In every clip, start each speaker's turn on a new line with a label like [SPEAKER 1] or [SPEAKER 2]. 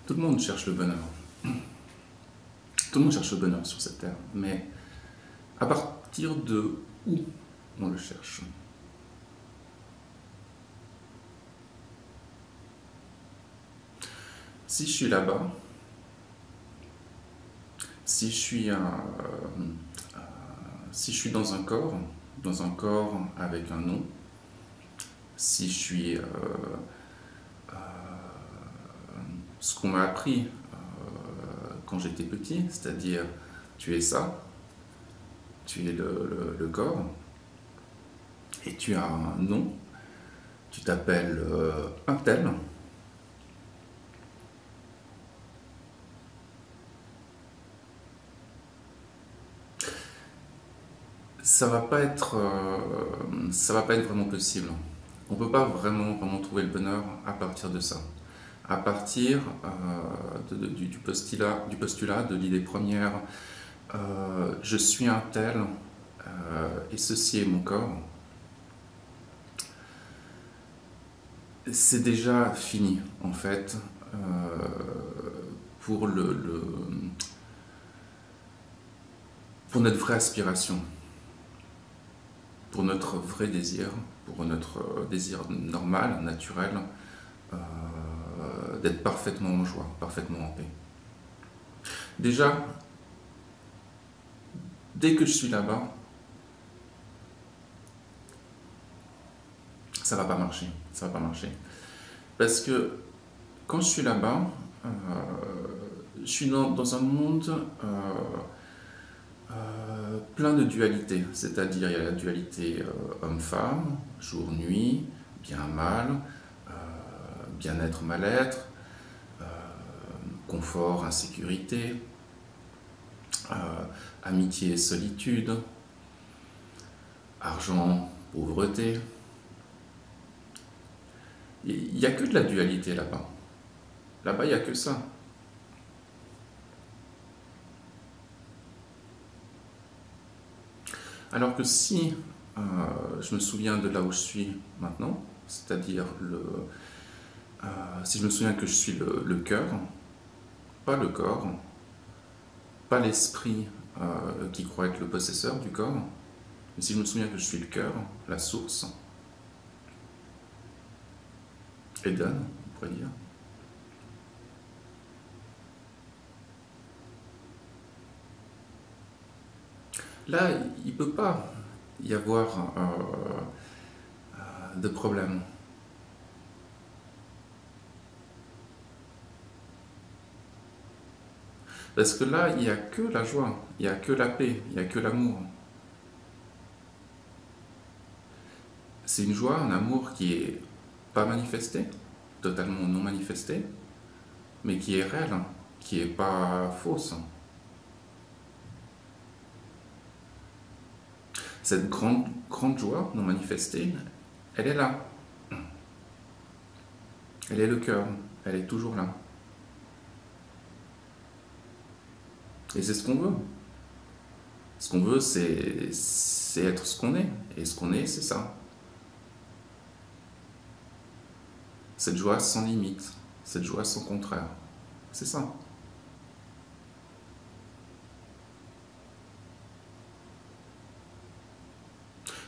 [SPEAKER 1] Tout le monde cherche le bonheur. Tout le monde cherche le bonheur sur cette terre. Mais à partir de où on le cherche? Si je suis là-bas, si je suis, si je suis dans un corps avec un nom, si je suis ce qu'on m'a appris quand j'étais petit, c'est-à-dire tu es ça, tu es le corps, et tu as un nom, tu t'appelles un tel, ça va pas être vraiment possible. On peut pas vraiment trouver le bonheur à partir de ça. À partir du postulat, de l'idée première, je suis un tel et ceci est mon corps, c'est déjà fini en fait pour pour notre vraie aspiration, pour notre vrai désir, pour notre désir normal, naturel, d'être parfaitement en joie, parfaitement en paix. Déjà, dès que je suis là-bas, ça va pas marcher, ça va pas marcher. Parce que quand je suis là-bas, je suis dans un monde plein de dualités, c'est-à-dire il y a la dualité homme-femme, jour-nuit, bien-mal, bien-être, mal-être, confort, insécurité, amitié, solitude, argent, pauvreté. Il n'y a que de la dualité là-bas. Là-bas, il n'y a que ça. Alors que si je me souviens de là où je suis maintenant, c'est-à-dire si je me souviens que je suis le cœur, pas le corps, pas l'esprit qui croit être le possesseur du corps, mais si je me souviens que je suis le cœur, la source, Eden, on pourrait dire, là, il ne peut pas y avoir de problème. Parce que là, il n'y a que la joie, il n'y a que la paix, il n'y a que l'amour. C'est une joie, un amour qui est pas manifesté, totalement non manifesté, mais qui est réel, qui est pas fausse. Cette grande joie non manifestée, elle est là. Elle est le cœur, elle est toujours là. Et c'est ce qu'on veut. Ce qu'on veut, c'est être ce qu'on est. Et ce qu'on est, c'est ça. Cette joie sans limite, cette joie sans contraire. C'est ça.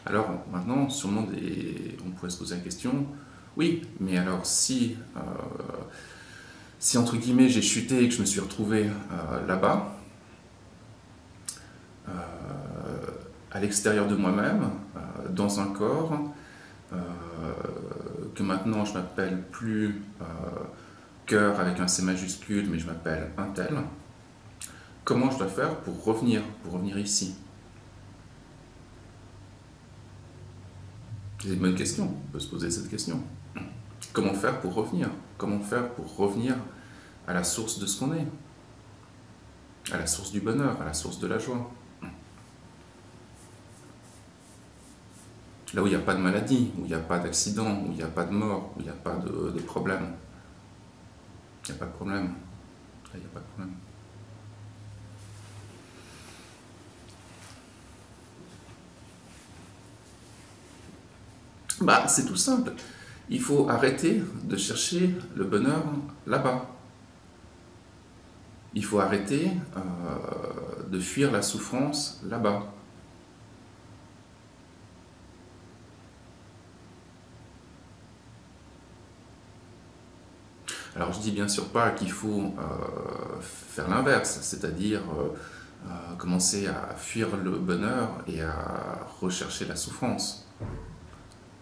[SPEAKER 1] Alors maintenant, sûrement on pourrait se poser la question, oui, mais alors si entre guillemets j'ai chuté et que je me suis retrouvé là-bas, à l'extérieur de moi-même, dans un corps, que maintenant je m'appelle plus cœur avec un C majuscule, mais je m'appelle un tel, comment je dois faire pour revenir ici? C'est une bonne question, on peut se poser cette question. Comment faire pour revenir? Comment faire pour revenir à la source de ce qu'on est? À la source du bonheur, à la source de la joie. Là où il n'y a pas de maladie, où il n'y a pas d'accident, où il n'y a pas de mort, où il n'y a pas de problème. Il n'y a pas de problème. Là, il n'y a pas de problème. Bah, c'est tout simple. Il faut arrêter de chercher le bonheur là-bas. il faut arrêter de fuir la souffrance là-bas. Alors je dis bien sûr pas qu'il faut faire l'inverse, c'est-à-dire commencer à fuir le bonheur et à rechercher la souffrance.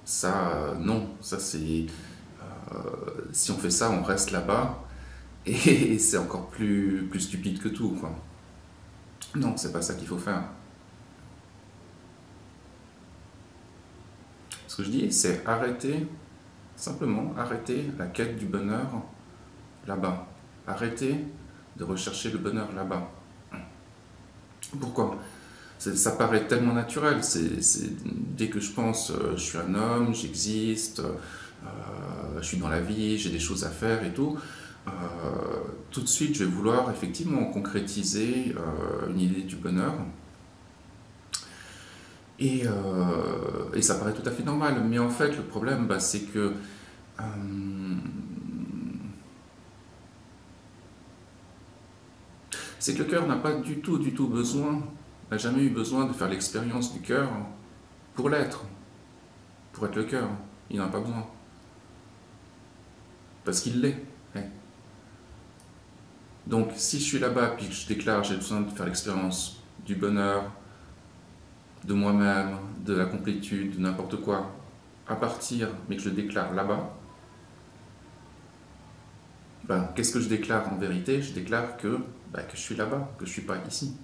[SPEAKER 1] Ça, non, ça c'est... si on fait ça, on reste là-bas et c'est encore plus stupide que tout, quoi. Non, c'est pas ça qu'il faut faire. Ce que je dis, c'est arrêter, simplement arrêter la quête du bonheur là-bas. Arrêter de rechercher le bonheur là-bas. Pourquoi? Ça paraît tellement naturel. Dès que je pense, je suis un homme, j'existe, je suis dans la vie, j'ai des choses à faire et tout, tout de suite, je vais vouloir effectivement concrétiser une idée du bonheur. Et ça paraît tout à fait normal. Mais en fait, le problème, c'est que le cœur n'a pas du tout besoin, n'a jamais eu besoin de faire l'expérience du cœur pour l'être, pour être le cœur. Il n'en a pas besoin. Parce qu'il l'est. Donc, si je suis là-bas puis que je déclare j'ai besoin de faire l'expérience du bonheur, de moi-même, de la complétude, de n'importe quoi, à partir, mais que je le déclare là-bas, qu'est-ce que je déclare en vérité? Je déclare que je suis là-bas, que je ne suis pas ici.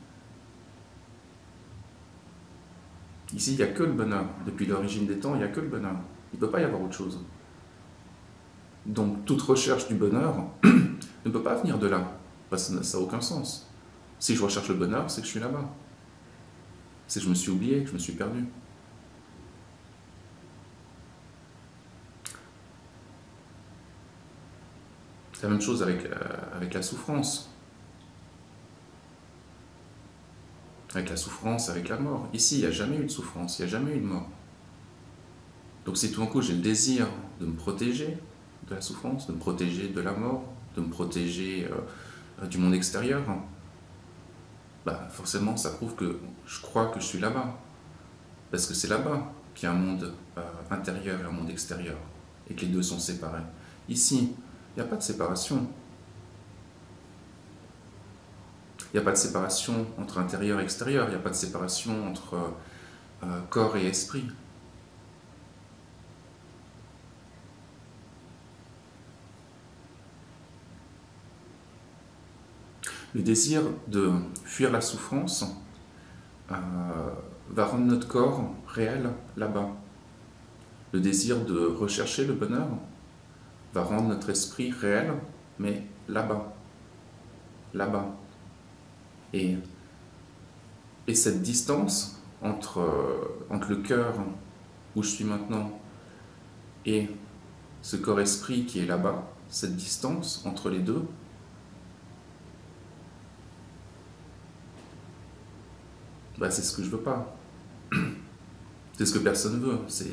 [SPEAKER 1] Ici, il n'y a que le bonheur. Depuis l'origine des temps, il n'y a que le bonheur. Il ne peut pas y avoir autre chose. Donc, toute recherche du bonheur ne peut pas venir de là, parce que ça n'a aucun sens. Si je recherche le bonheur, c'est que je suis là-bas. C'est que je me suis oublié, que je me suis perdu. C'est la même chose avec la souffrance. Avec la souffrance, avec la mort. Ici, il n'y a jamais eu de souffrance, il n'y a jamais eu de mort. Donc si tout d'un coup j'ai le désir de me protéger de la souffrance, de me protéger de la mort, de me protéger du monde extérieur, forcément ça prouve que je crois que je suis là-bas. Parce que c'est là-bas qu'il y a un monde intérieur et un monde extérieur, et que les deux sont séparés. Ici, il n'y a pas de séparation. Il n'y a pas de séparation entre intérieur et extérieur, il n'y a pas de séparation entre corps et esprit. Le désir de fuir la souffrance va rendre notre corps réel là-bas. Le désir de rechercher le bonheur va rendre notre esprit réel, mais là-bas. Là-bas. Et cette distance entre le cœur où je suis maintenant et ce corps-esprit qui est là-bas, cette distance entre les deux, c'est ce que je veux pas. C'est ce que personne veut. C'est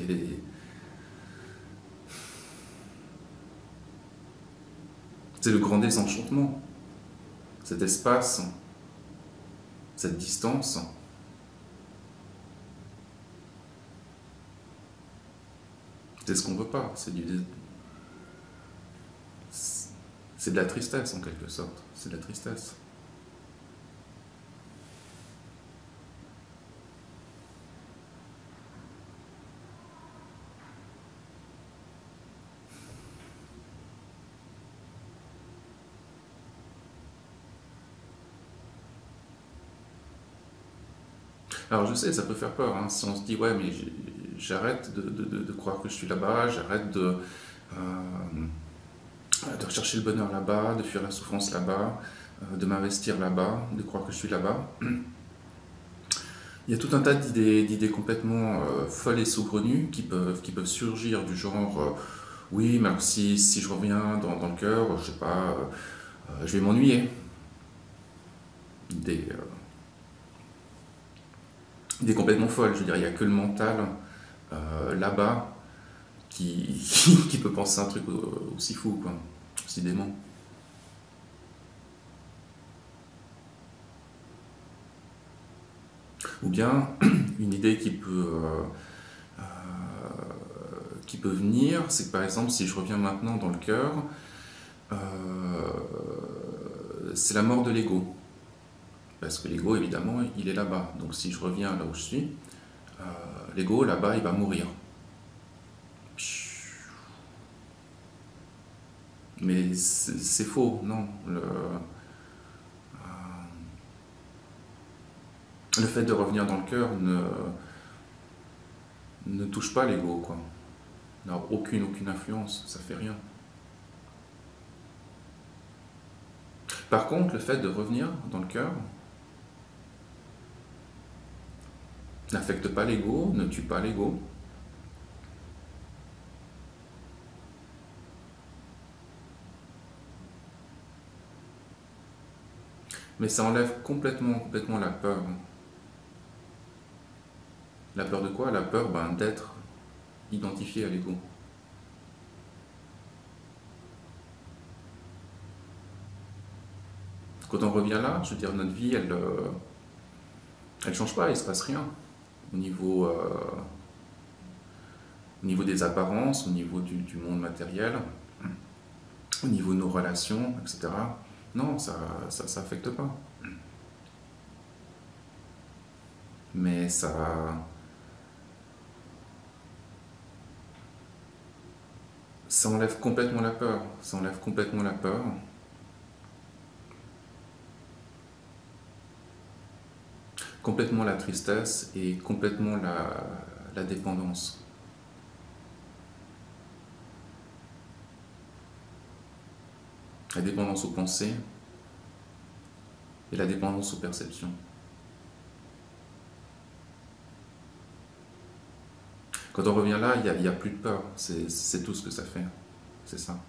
[SPEAKER 1] le grand désenchantement. Cet espace, cette distance. C'est ce qu'on veut pas. C'est de la tristesse en quelque sorte. C'est de la tristesse. Alors je sais, ça peut faire peur, si on se dit ouais mais j'arrête de croire que je suis là-bas, j'arrête de rechercher le bonheur là-bas, de fuir la souffrance là-bas, de m'investir là-bas, de croire que je suis là-bas. Il y a tout un tas d'idées complètement folles et saugrenues qui peuvent surgir du genre oui mais alors si je reviens dans le cœur, je sais pas, je vais m'ennuyer. Idées complètement folles, je veux dire, il n'y a que le mental là-bas qui peut penser un truc aussi fou, quoi, aussi dément. Ou bien une idée qui peut venir, c'est que par exemple, si je reviens maintenant dans le cœur, euh, c'est la mort de l'ego. Parce que l'ego, évidemment, il est là-bas. Donc si je reviens là où je suis, euh, l'ego, là-bas, il va mourir. Mais c'est faux, non. Le fait de revenir dans le cœur ne touche pas l'ego, quoi. N'a aucune influence, ça fait rien. Par contre, le fait de revenir dans le cœur n'affecte pas l'ego, ne tue pas l'ego. Mais ça enlève complètement la peur. La peur de quoi? La peur d'être identifié à l'ego. Quand on revient là, je veux dire, notre vie, elle change pas, il se passe rien. Au niveau des apparences, au niveau du monde matériel, au niveau de nos relations, etc. Non, ça affecte pas. Mais ça enlève complètement la peur. Ça enlève complètement la peur. Complètement la tristesse et complètement la dépendance. La dépendance aux pensées et la dépendance aux perceptions. Quand on revient là, il n'y a plus de peur. C'est tout ce que ça fait. C'est ça.